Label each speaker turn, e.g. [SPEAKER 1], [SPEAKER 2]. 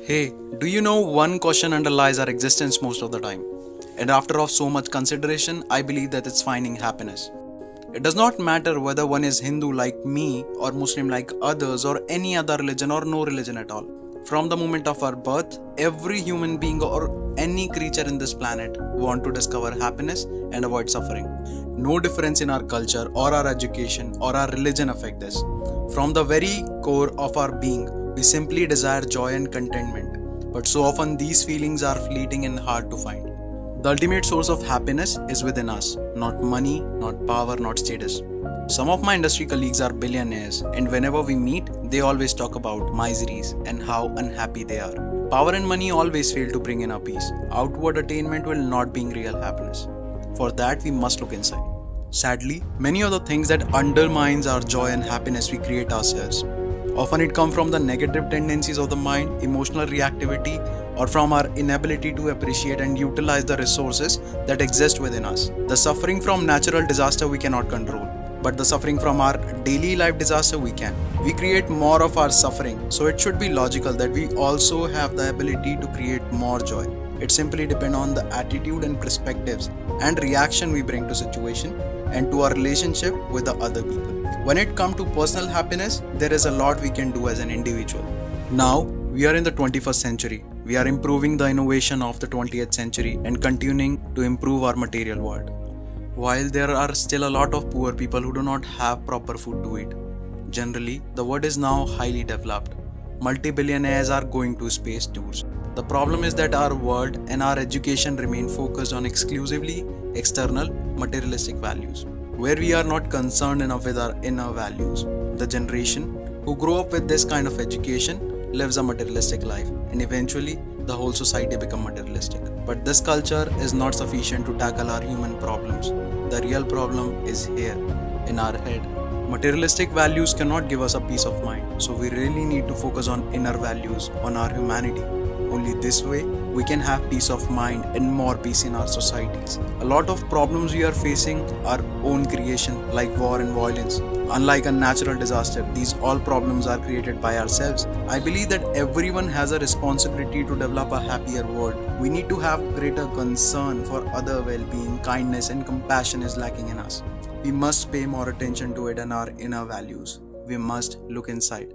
[SPEAKER 1] Hey, do you know one question underlies our existence most of the time? And after of so much consideration, I believe that it's finding happiness. It does not matter whether one is Hindu like me or Muslim like others or any other religion or no religion at all. From the moment of our birth, every human being or any creature in this planet want to discover happiness and avoid suffering. No difference in our culture or our education or our religion affect this. From the very core of our being, we simply desire joy and contentment. But so often these feelings are fleeting and hard to find. The ultimate source of happiness is within us, not money, not power, not status. Some of my industry colleagues are billionaires, and whenever we meet, they always talk about miseries and how unhappy they are. Power and money always fail to bring inner peace. Outward attainment will not bring real happiness. For that, we must look inside. Sadly, many of the things that undermines our joy and happiness we create ourselves. Often it comes from the negative tendencies of the mind, emotional reactivity, or from our inability to appreciate and utilize the resources that exist within us. The suffering from natural disaster we cannot control, but the suffering from our daily life disaster we can. We create more of our suffering, so it should be logical that we also have the ability to create more joy. It simply depends on the attitude and perspectives and reaction we bring to situation and to our relationship with the other people. When it comes to personal happiness, there is a lot we can do as an individual. Now, we are in the 21st century. We are improving the innovation of the 20th century and continuing to improve our material world. While there are still a lot of poor people who do not have proper food to eat. Generally, the world is now highly developed. Multi-billionaires are going to space tours. The problem is that our world and our education remain focused on exclusively external materialistic values, where we are not concerned enough with our inner values. The generation who grow up with this kind of education lives a materialistic life, and eventually the whole society becomes materialistic. But this culture is not sufficient to tackle our human problems. The real problem is here, in our head. Materialistic values cannot give us a peace of mind, so we really need to focus on inner values, on our humanity. Only this way we can have peace of mind and more peace in our societies. A lot of problems we are facing are own creation, like war and violence. Unlike a natural disaster, these all problems are created by ourselves. I believe that everyone has a responsibility to develop a happier world. We need to have greater concern for other well-being. Kindness and compassion is lacking in us. We must pay more attention to it and our inner values. We must look inside.